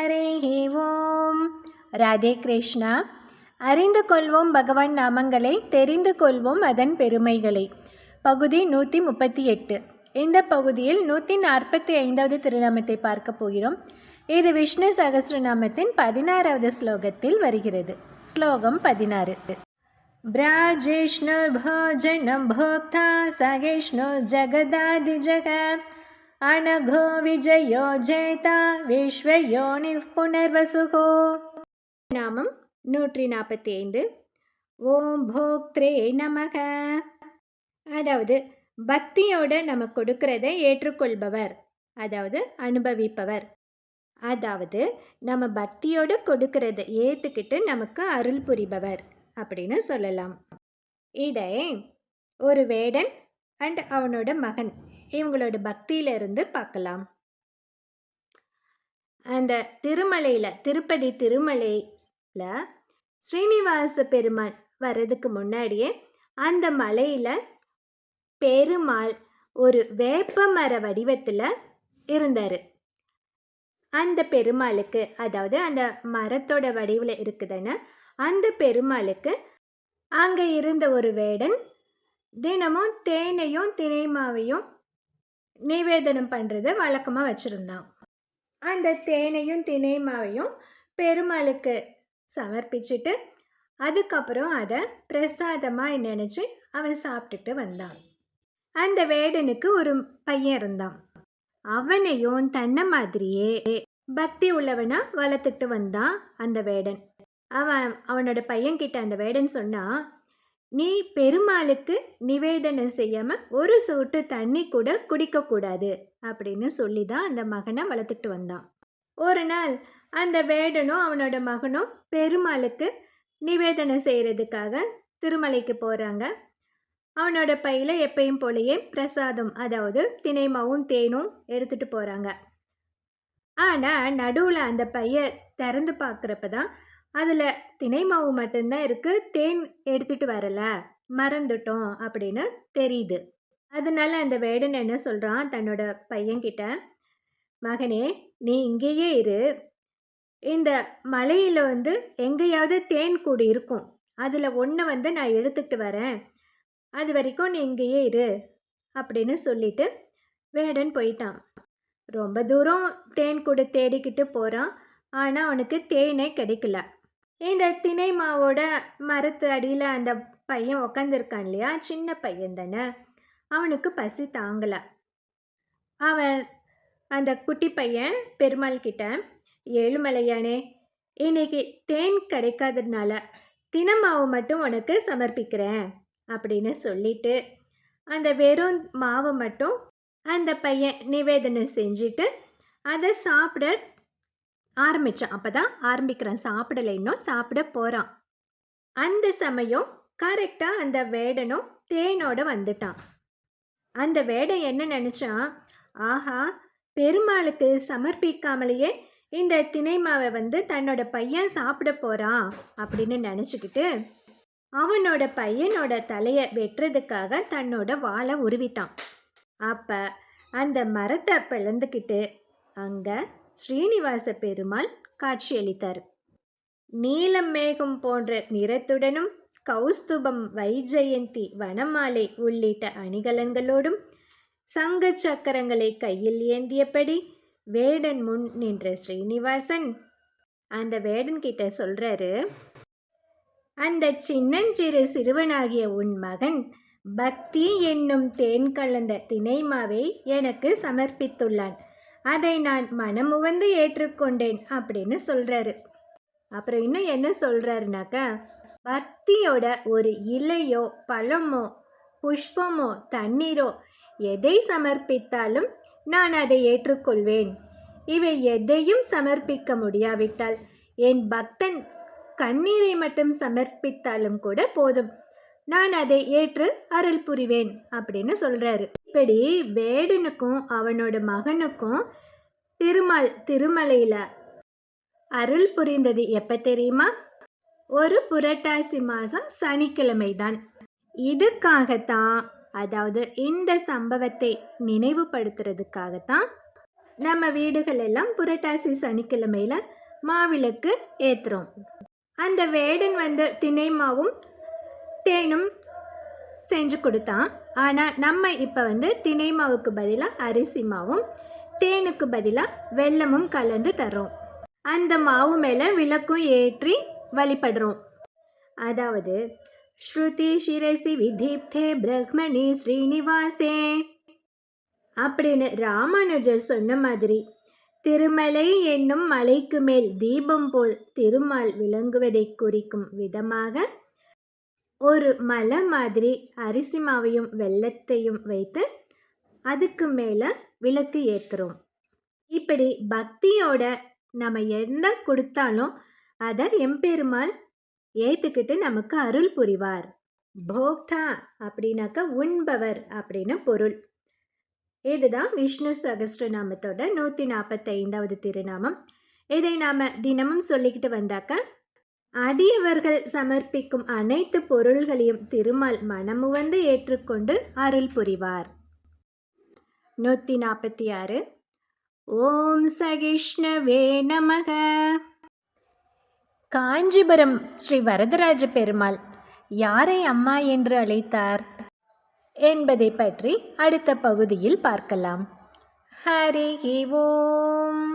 ஹரேஹி ஓம். ராதே கிருஷ்ணா. அறிந்து கொள்வோம் பகவான் நாமங்களை, தெரிந்து கொள்வோம் அதன் பெருமைகளை. பகுதி 138. இந்த பகுதியில் 145வது திருநாமத்தை பார்க்க போகிறோம். இது விஷ்ணு சகஸ்ரநாமத்தின் 16வது ஸ்லோகத்தில் வருகிறது. ஸ்லோகம் 16. பிராஜேஷ்ணு போஜனம் போக்தா சகேஷ்ணு ஜகதாதி ஜக அனகோ விஜயோ ஜெயதா விஸ்வயோனி புனர்வசுகோ. நாமம் 145. ஓம் போக்த்ரே நமக. அதாவது பக்தியோட நம்ம கொடுக்கறதை ஏற்றுக்கொள்பவர், அதாவது அனுபவிப்பவர். அதாவது நம்ம பக்தியோடு கொடுக்கறதை ஏற்றுக்கிட்டு நமக்கு அருள் புரிபவர் அப்படின்னு சொல்லலாம். இதை ஒரு வேடன் அண்ட் அவனோட மகன் இவங்களோட பக்தியிலிருந்து பார்க்கலாம். அந்த திருப்பதி திருமலையில் ஸ்ரீனிவாச பெருமாள் வர்றதுக்கு முன்னாடியே அந்த மலையில் பெருமாள் ஒரு வேப்ப மர வடிவத்தில் இருந்தார். அந்த பெருமாளுக்கு, அதாவது அந்த மரத்தோட வடிவில் இருக்குதுன்னு அந்த பெருமாளுக்கு அங்கே இருந்த ஒரு வேடன் தினமும் தேனையும் தினைமாவையும் நிவேதனம் பண்ணுறதை வழக்கமாக வச்சுருந்தான். அந்த தேனையும் தினைமாவையும் பெருமாளுக்கு சமர்ப்பிச்சுட்டு அதுக்கப்புறம் அதை பிரசாதமாக நினச்சி அவன் சாப்பிட்டுட்டு வந்தான். அந்த வேடனுக்கு ஒரு பையன் இருந்தான். அவனையும் தன்னை மாதிரியே பக்தி உள்ளவனா வளர்த்துட்டு வந்தான் அந்த வேடன். அவனோட பையன்கிட்ட அந்த வேடன் சொன்னான், நீ பெருமாளுக்கு நிவேதனம் செய்யாமல் ஒரு சொட்டு தண்ணி கூட குடிக்கக்கூடாது அப்படின்னு சொல்லி தான் அந்த மகனை வளர்த்துட்டு வந்தான். ஒரு நாள் அந்த வேடனும் அவனோட மகனும் பெருமாளுக்கு நிவேதனம் செய்கிறதுக்காக திருமலைக்கு போகிறாங்க. அவனோட பையில் எப்பயும் போலயே பிரசாதம், அதாவது தினைமாவும் தேனும் எடுத்துகிட்டு போகிறாங்க. ஆனால் நடுவில் அந்த பையை திறந்து பார்க்குறப்ப தான் அதில் தினைமாவு மட்டும்தான் இருக்குது, தேன் எடுத்துகிட்டு வரல, மறந்துட்டோம் அப்படின்னு தெரியுது. அதனால அந்த வேடன் என்ன சொல்கிறான் தன்னோட பையன்கிட்ட, மகனே நீ இங்கேயே இரு, இந்த மலையில் எங்கேயாவது தேன் கூடு இருக்கும், அதில் ஒன்று நான் எடுத்துக்கிட்டு வரேன், அது வரைக்கும் நீ இங்கேயே இரு அப்படின்னு சொல்லிட்டு வேடன் போயிட்டான். ரொம்ப தூரம் தேன் கூடு தேடிக்கிட்டு போகிறான். ஆனால் அவனுக்கு தேனே கிடைக்கல. இந்த தினை மாவோட மரத்து அடியில் அந்த பையன் உக்காந்துருக்கான் இல்லையா, சின்ன பையன் தானே, அவனுக்கு பசி தாங்கலை. அவன் அந்த குட்டி பையன் பெருமாள் கிட்ட, ஏழுமலையானே இன்னைக்கு தேன் கிடைக்காததுனால தினமாவு மட்டும் உனக்கு சமர்ப்பிக்கிறேன் அப்படின்னு சொல்லிட்டு அந்த வெறும் மாவை மட்டும் அந்த பையன் நிவேதனம் செஞ்சுட்டு அதை சாப்பிட ஆரம்பித்தான். அப்போ தான் ஆரம்பிக்கிறான், சாப்பிடலை, இன்னும் சாப்பிட போகிறான். அந்த சமயம் கரெக்டாக அந்த வேடனும் தேனோட வந்துட்டான். அந்த வேடன் என்ன நினச்சான், ஆஹா பெருமாளுக்கு சமர்ப்பிக்காமலேயே இந்த தினைமாவை தன்னோட பையன் சாப்பிட போகிறான் அப்படின்னு நினச்சிக்கிட்டு அவனோட பையனோட தலையை வெட்டுறதுக்காக தன்னோட வாளை உருவிட்டான். அப்போ அந்த மரத்தை பிளந்துக்கிட்டு அங்கே ஸ்ரீனிவாச பெருமாள் காட்சியளித்தார். நீலம் மேகம் போன்ற நிறத்துடனும் கௌஸ்துபம், வைஜெயந்தி, வனமாலை உள்ளிட்ட அணிகலன்களோடும் சங்க சக்கரங்களை கையில் ஏந்தியபடி வேடன் முன் நின்ற ஸ்ரீனிவாசன் அந்த வேடன் கிட்ட சொல்றாரு, அந்த சின்னஞ்சிறு சிறுவனாகிய உன் மகன் பக்தி என்னும் தேன் கலந்த தினைமாவை எனக்கு சமர்ப்பித்துள்ளான், அதை நான் மனமுவந்து ஏற்றுக்கொண்டேன் அப்படின்னு சொல்கிறாரு. அப்புறம் இன்னும் என்ன சொல்கிறாருனாக்கா, பக்தியோட ஒரு இலையோ பழமோ புஷ்பமோ தண்ணீரோ எதை சமர்ப்பித்தாலும் நான் அதை ஏற்றுக்கொள்வேன். இவை எதையும் சமர்ப்பிக்க முடியாவிட்டால் என் பக்தன் கண்ணீரை மட்டும் சமர்ப்பித்தாலும் கூட போதும், நான் அதை ஏற்று அருள் புரிவேன் அப்படின்னு சொல்கிறாரு. இப்படி வேடனுக்கும் அவனோட மகனுக்கும் திருமலையில் அருள் புரிந்தது எப்போ தெரியுமா? ஒரு புரட்டாசி மாதம் சனிக்கிழமை தான். இதுக்காகத்தான், அதாவது இந்த சம்பவத்தை நினைவுபடுத்துறதுக்காகத்தான் நம்ம வீடுகள் எல்லாம் புரட்டாசி சனிக்கிழமையில் மாவிளக்கு ஏற்றுறோம். அந்த வேடன் வந்து தினை மாவும் தேனும் செஞ்சு கொடுத்தான். ஆனால் நம்ம இப்போ வந்து தினை மாவுக்கு பதிலாக அரிசி மாவும் தேனுக்கு பதிலாக வெல்லமும் கலந்து தர்றோம். அந்த மாவு மேலே விளக்கும் ஏற்றி வழிபடுறோம். அதாவது ஸ்ருதி சிரசி விதீப்தே பிரஹ்மணி ஸ்ரீனிவாசே அப்படின்னு ராமானுஜர் சொன்ன மாதிரி திருமலை என்னும் மலைக்கு மேல் தீபம் போல் திருமால் விளங்குவதை குறிக்கும் விதமாக ஒரு மலை மாதிரி அரிசி மாவையும் வெல்லத்தையும் வைத்து அதுக்கு மேலே விளக்கு ஏற்றுறோம். இப்படி பக்தியோட நம்ம என்ன கொடுத்தாலும் அதை எம்பெருமாள் ஏற்றுக்கிட்டு நமக்கு அருள் புரிவார். போக்தா அப்படின்னாக்கா உண்பவர் அப்படின்னு பொருள். இதுதான் விஷ்ணு சகஸ்ரநாமத்தோட 145வது திருநாமம். இதை நாம் தினமும் சொல்லிக்கிட்டு வந்தாக்க அடியவர்கள் சமர்ப்பிக்கும் அனைத்து பொருள்களையும் திருமால் மனமுவந்து ஏற்றுக்கொண்டு அருள் புரிவார். 146 ஓம் சகிஷ்ணவே நமக. காஞ்சிபுரம் ஸ்ரீ வரதராஜ பெருமாள் யாரை அம்மா என்று அழைத்தார் என்பதை பற்றி அடுத்த பகுதியில் பார்க்கலாம். ஹரி ஓம்.